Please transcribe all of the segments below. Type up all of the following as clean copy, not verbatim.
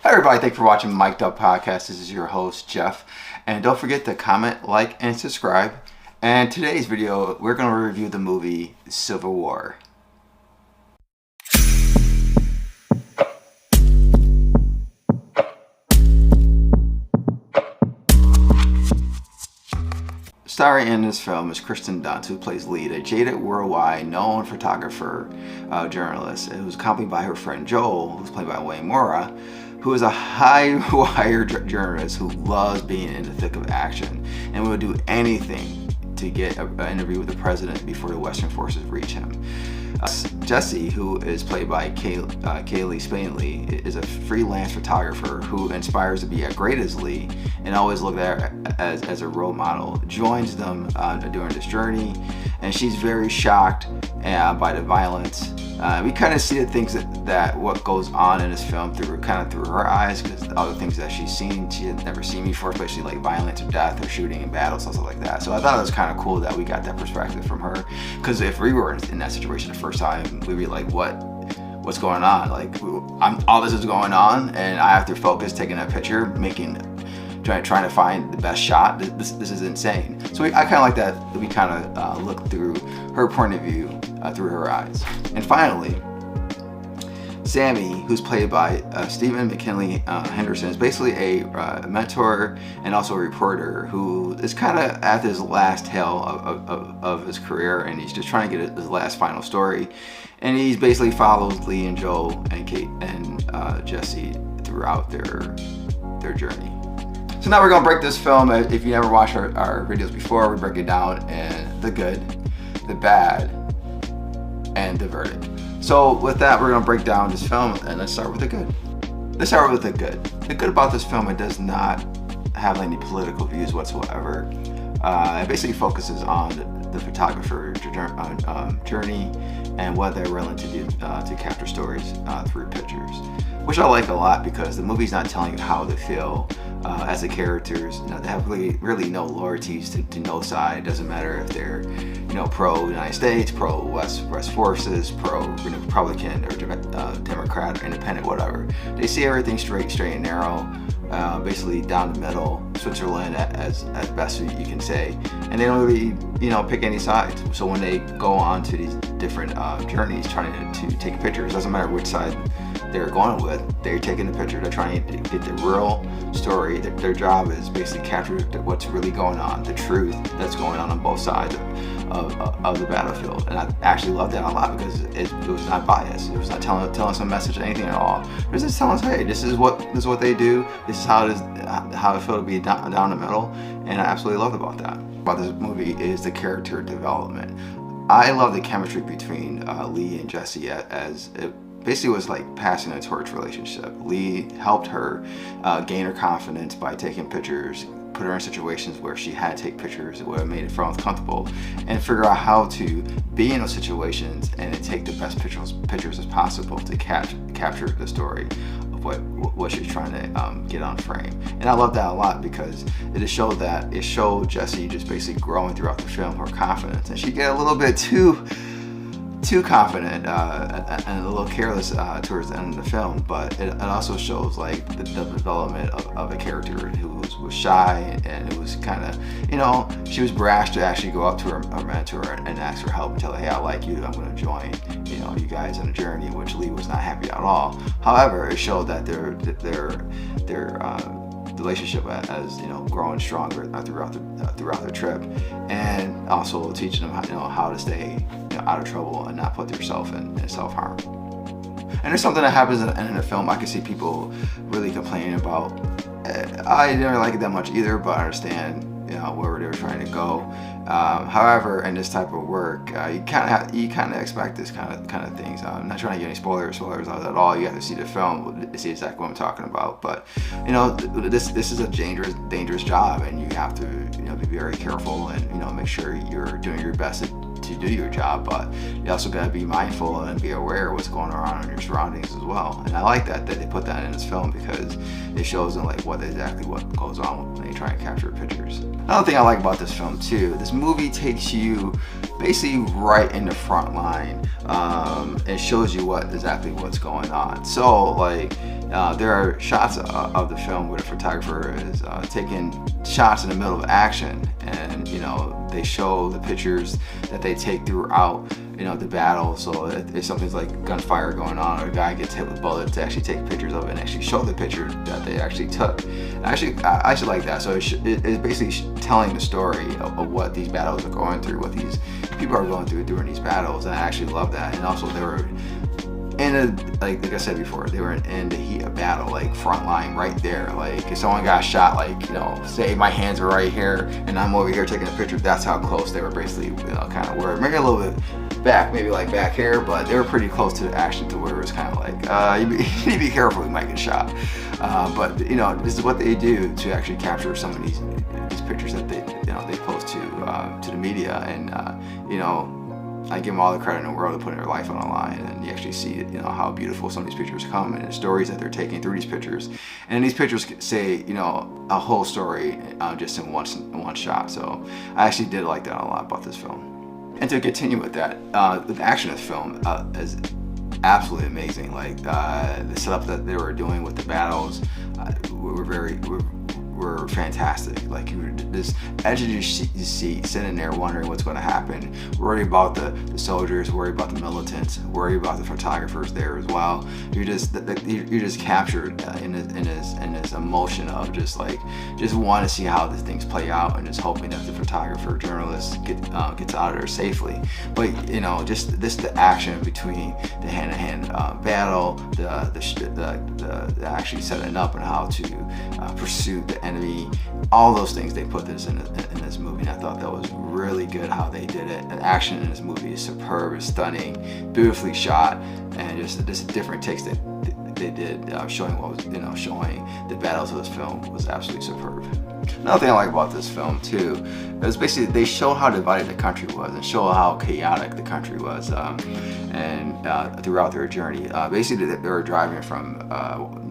Hi everybody, thanks for watching Mic'd Up Podcast. This is your host, Jeff. And don't forget to comment, like, and subscribe. And today's video, we're going to review the movie Civil War. Starring in this film is Kristen Dunst, who plays Lee, a jaded, worldwide known photographer, journalist, who's accompanied by her friend Joel, who's played by Wayne Mora, who is a high-wire journalist who loves being in the thick of action and will do anything to get an interview with the president before the Western forces reach him. Jesse, who is played by Kaylee Spanley, is a freelance photographer who inspires to be as great as Lee and always look at her as a role model, joins them during this journey, and she's very shocked by the violence. We kind of see the things that what goes on in this film through her eyes, because other things that she's seen, she had never seen before, especially like violence or death or shooting and battles, stuff like that. So I thought it was kind of cool that we got that perspective from her, because if we were in that situation the first time, we'd be like, what's going on? Like, all this is going on, and I have to focus taking a picture, trying to find the best shot. This is insane. So I kind of like that we kind of look through her point of view through her eyes. And finally, Sammy, who's played by Stephen McKinley Henderson, is basically a mentor and also a reporter who is kind of at his last tail of his career, and he's just trying to get his last final story. And he basically follows Lee and Joel and Kate and Jesse throughout their journey. So now we're going to break this film. If you never watched our videos before, we break it down in the good, the bad, and the verdict. So with that, we're going to break down this film, and let's start with the good. Let's start with the good. The good about this film, it does not have any political views whatsoever. It basically focuses on the photographer journey and what they're willing to do to capture stories through pictures, which I like a lot, because the movie's not telling you how they feel as the characters. They have really no loyalties to no side. It doesn't matter if they're pro United States, pro West forces, pro Republican or Democrat or independent, whatever. They see everything straight and narrow, basically down the middle, Switzerland as best you can say, and they don't really pick any sides. So when they go on to these different journeys trying to take pictures, doesn't matter which side they're going with, they're taking the picture, they're trying to get the real story. Their job is basically capture what's really going on, the truth that's going on both sides of the battlefield. And I actually love that a lot, because it was not biased. It was not telling us a message, anything at all. It was just telling us, hey, this is what they do. This is how it feel to be down the middle. And I absolutely love about that. About this movie is the character development. I love the chemistry between Lee and Jesse, as it basically was like passing a torch relationship. Lee helped her gain her confidence by taking pictures, put her in situations where she had to take pictures where it made her feel comfortable, and figure out how to be in those situations and take the best pictures as possible to capture the story of what she's trying to get on frame. And I love that a lot, because it showed Jesse just basically growing throughout the film, her confidence, and she get a little bit too confident and a little careless towards the end of the film. But it also shows like the development of a character who was shy, and it was kind of, she was brash to actually go up to her mentor and ask for help and tell her, hey, I like you, I'm going to join you guys on a journey, which Lee was not happy at all. However, it showed that their relationship as growing stronger throughout the trip, and also teaching them how to stay out of trouble and not put yourself in self-harm. And there's something that happens in the film I can see people really complaining about. I didn't really like it that much either, but I understand where they were trying to go. However, in this type of work, you kind of expect this kind of things. I'm not trying to get any spoilers at all. You have to see the film to see exactly what I'm talking about. But this is a dangerous job, and you have to be very careful and make sure you're doing your best to do your job. But you also got to be mindful and be aware of what's going on in your surroundings as well. And I like that they put that in this film, because it shows them like what goes on when they try and capture pictures. Another thing I like about this film too, this movie takes you basically right in the front line. It shows you exactly what's going on. So like there are shots of the film where the photographer is taking shots in the middle of action, and they show the pictures that they take throughout the battle. So if something's like gunfire going on, or a guy gets hit with bullets, to actually take pictures of it and actually show the picture that they actually took. Actually, I should like that. So it's basically telling the story of what these battles are going through, what these people are going through during these battles. And I actually love that. And also they were like I said before, they were in the heat of battle, like front line right there. Like if someone got shot, like say my hands were right here and I'm over here taking a picture, that's how close they were basically kind of were. Maybe a little bit back, maybe like back here, but they were pretty close to the action to where it was kind of like you need to be careful, you might get shot. But this is what they do to actually capture some of these pictures that they post to the media, and I give them all the credit in the world to putting their life on the line, and you actually see how beautiful some of these pictures come, and the stories that they're taking through these pictures. And these pictures say a whole story just in one shot. So I actually did like that a lot about this film. And to continue with that, the action of the film is absolutely amazing. Like the setup that they were doing with the battles were fantastic. Like you were this edge of your seat, sitting there wondering what's going to happen, worried about the soldiers, worried about the militants, worried about the photographers there as well. You're just captured in this emotion of just want to see how these things play out, and just hoping that the photographer, journalist gets out of there safely. But just the action between the hand-to-hand battle, the actually setting up and how to pursue the enemy, all those things, they put this in this movie, and I thought that was really good how they did it. The action in this movie is superb, it's stunning, beautifully shot, and just different takes that they did, showing showing the battles of this film was absolutely superb. Another thing I like about this film too is basically they show how divided the country was, and show how chaotic the country was, and throughout their journey. Basically, they were driving from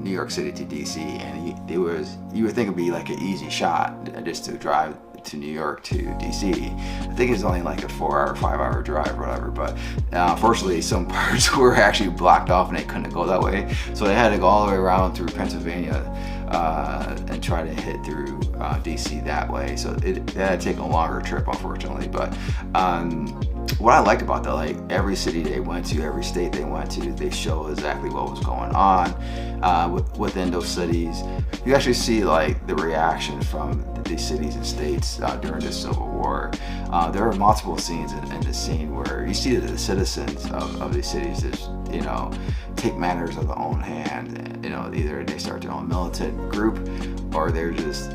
New York City to DC, and you would think it'd be like an easy shot just to drive to New York to DC. I think it's only like a 4-hour, 5-hour drive or whatever, but unfortunately some parts were actually blocked off and they couldn't go that way, so they had to go all the way around through Pennsylvania and try to hit through DC that way. So it had to take a longer trip, unfortunately. But what I liked about that, like every city they went to, every state they went to, they show exactly what was going on within those cities. You actually see like the reaction from these cities and states during the Civil War. There are multiple scenes in the scene where you see that the citizens of these cities just take matters of their own hand, and either they start their own militant group, or they're just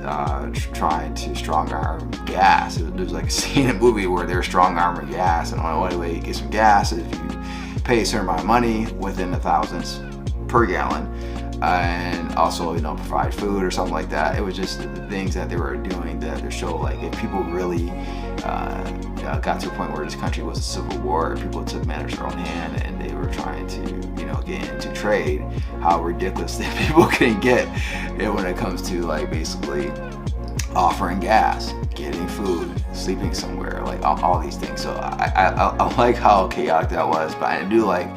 trying to strong arm gas. There's like a scene in a movie where they're strong arming gas, and the only way you get some gas is if you pay a certain amount of money, within the thousands per gallon, and also provide food or something like that. It was just the things that they were doing that show like if people really got to a point where this country was a civil war, people took matters in their own hand and they were trying to get into trade, how ridiculous that people can get when it comes to like basically offering gas, getting food, sleeping somewhere, like all these things. So I like how chaotic that was, but I do like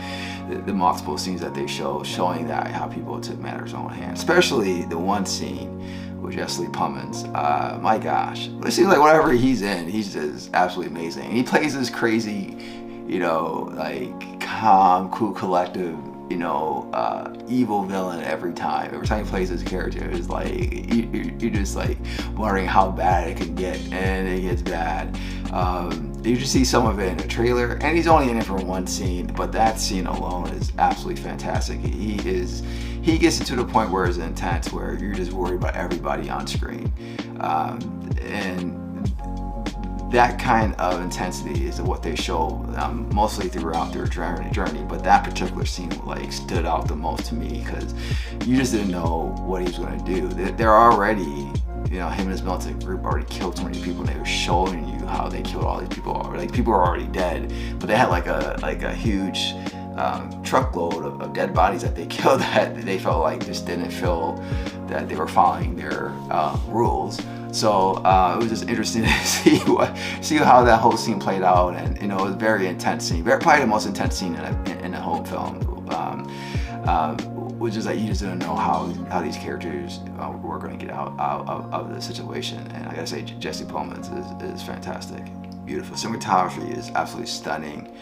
the multiple scenes that they showing that how people took matters in their own hands, especially the one scene with Jesse Plemons. My gosh, it seems like whatever he's in, he's just absolutely amazing. And he plays this crazy, like calm, cool, collective, evil villain every time. Every time he plays his character, it's like you're just like wondering how bad it can get, and it gets bad. You just see some of it in the trailer, and he's only in it for one scene, but that scene alone is absolutely fantastic. He gets into the point where it's intense, where you're just worried about everybody on screen, and that kind of intensity is what they show mostly throughout their journey. But that particular scene like stood out the most to me, because you just didn't know what he was going to do. They're already, him and his militant group already killed so many people, and they were showing you how they killed all these people. Like people are already dead, but they had like a huge truckload of dead bodies that they killed that they felt like just didn't feel that they were following their rules. So it was just interesting to see how that whole scene played out, and it was a very intense scene, probably the most intense scene in the whole film. Which is that you just didn't know how these characters were going to get out of the situation. And I gotta say, Jesse Plemons is fantastic. Beautiful. Cinematography is absolutely stunning.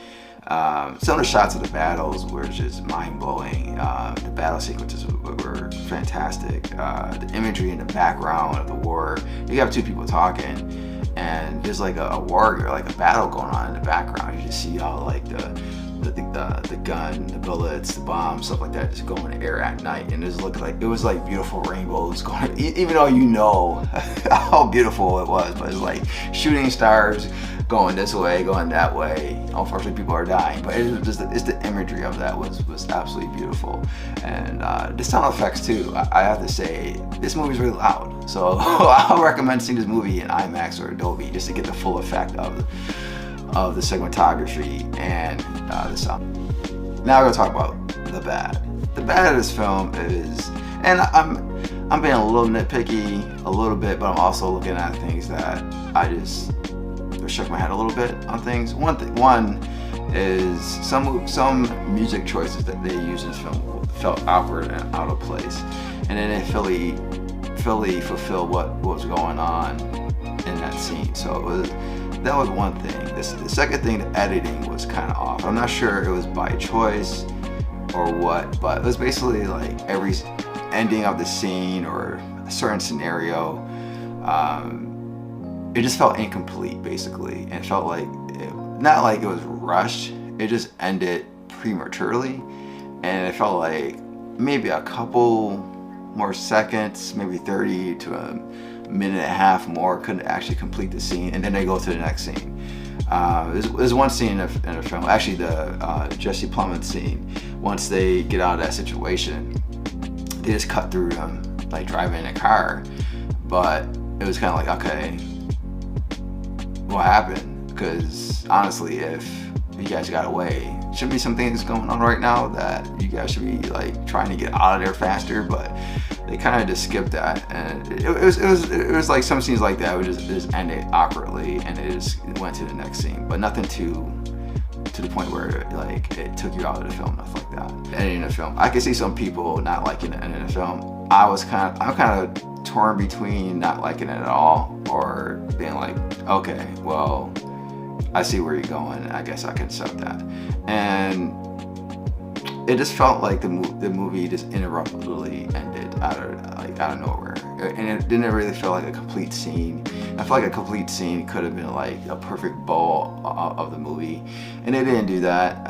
Some of the shots of the battles were just mind-blowing. The battle sequences were fantastic. The imagery in the background of the war. You have two people talking, and there's like a warrior, like a battle going on in the background. You just see all like the gun, the bullets, the bombs, stuff like that, just going in the air at night, and it was like beautiful rainbows going. Even though you know how beautiful it was, but it's like shooting stars going this way, going that way. Unfortunately, people are dying, but it's the imagery of that was absolutely beautiful, and the sound effects too. I have to say, this movie's really loud, so I'll recommend seeing this movie in IMAX or Dolby just to get the full effect of the cinematography and the sound. Now we're gonna talk about the bad. The bad of this film is, and I'm being a little nitpicky a little bit, but I'm also looking at things that I just shook my head a little bit on things. One is some music choices that they used in this film felt awkward and out of place, and then it fully fulfilled what was going on in that scene. So that was one thing. The second thing, the editing was kind of off. I'm not sure it was by choice or what, but it was basically like every ending of the scene or a certain scenario, it just felt incomplete basically, and it felt like not like it was rushed. It just ended prematurely, and it felt like maybe a couple more seconds, maybe 30 to a minute and a half more could actually complete the scene, and then they go to the next scene. There's one scene in the film, actually the Jesse Plemons scene. Once they get out of that situation, they just cut through them like driving in a car, but it was kind of like, okay, what happened? Because honestly, if you guys got away, should be some things going on right now that you guys should be like trying to get out of there faster, but they kind of just skipped that, and it was like some scenes like that would just ended awkwardly, and it just went to the next scene, but nothing to the point where like it took you out of the film, nothing like that. Ending the film, I can see some people not liking the end of the film. I'm kind of torn between not liking it at all or being like, okay, well, I see where you're going, I guess I can accept that. And it just felt like the movie just interruptedly ended out of nowhere, and it didn't really feel like a complete scene. I feel like a complete scene could have been like a perfect bow of the movie, and they didn't do that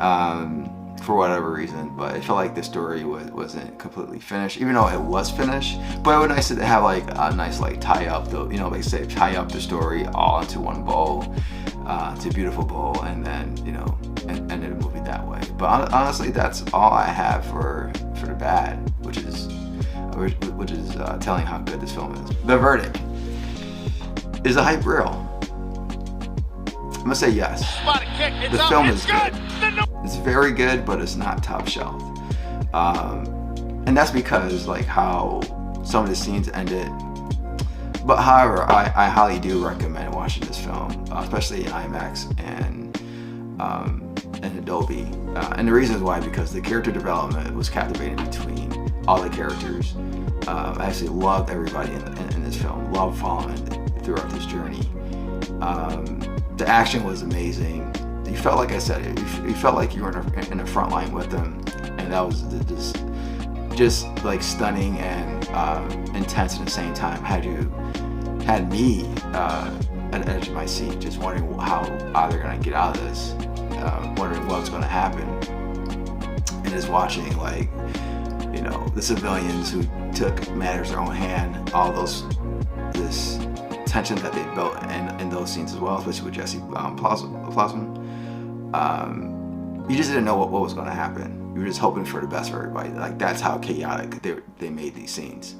for whatever reason. But it felt like the story wasn't completely finished, even though it was finished. But it was nice to have like a nice like tie up they say tie up the story all into one bow, to a beautiful bow, and then and ended the movie that way. But honestly, that's all I have for the bad, which is telling how good this film is. The verdict is a hype real. I'm gonna say yes. The film is good. It's very good, but it's not top shelf. And that's because like how some of the scenes ended. But however, I highly do recommend watching this film, especially in IMAX and Adobe. And the reason is why, because the character development was captivating between all the characters. I actually loved everybody in this film. Loved following throughout this journey. The action was amazing. You felt, like I said, you felt like you were in the front line with them, and that was just like stunning and intense at the same time. Had me at the edge of my seat, just wondering how they're gonna get out of this, wondering what's gonna happen, and just watching like the civilians who took matters in their own hand, all this tension that they built in those scenes as well, especially with Jesse Plemons. You just didn't know what was going to happen. You were just hoping for the best for everybody. Like, that's how chaotic they made these scenes,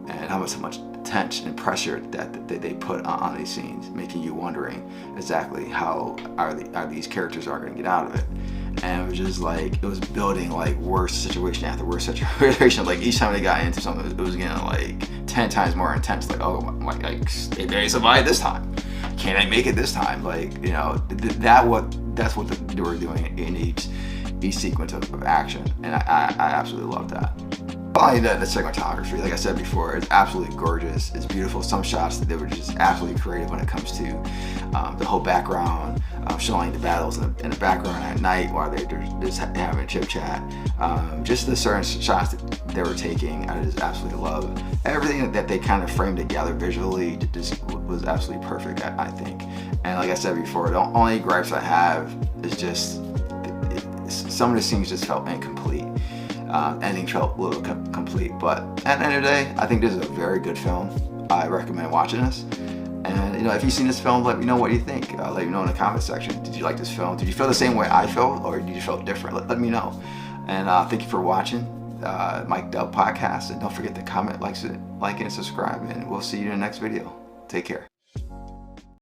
and how much tension and pressure that they put on these scenes, making you wondering exactly how are these characters are going to get out of it. and it was just like it was building like worse situation after worse situation. Like each time they got into something, it was getting like 10 times more intense. Like, oh my, like they survived this time. Can I make it this time? Like, you know, that's what they were doing in each sequence of action, and I absolutely love that. Finally, the cinematography, like I said before, is absolutely gorgeous. It's beautiful. Some shots that they were just absolutely creative when it comes to the whole background, showing the battles in the background at night while they're just having a chit chat. Just the certain shots that they were taking, I just absolutely love. Everything that they kind of framed together visually just was absolutely perfect, I think. And like I said before, the only gripes I have is just some of the scenes just felt incomplete. Ending felt a little complete, but at the end of the day, I think this is a very good film. I recommend watching this. And you know, if you've seen this film, let me know what you think. Let me know in the comment section. Did you like this film? Did you feel the same way I felt, or did you feel different? Let me know. And thank you for watching Mike Dub Podcast. And don't forget to comment, like, and subscribe. And we'll see you in the next video. Take care.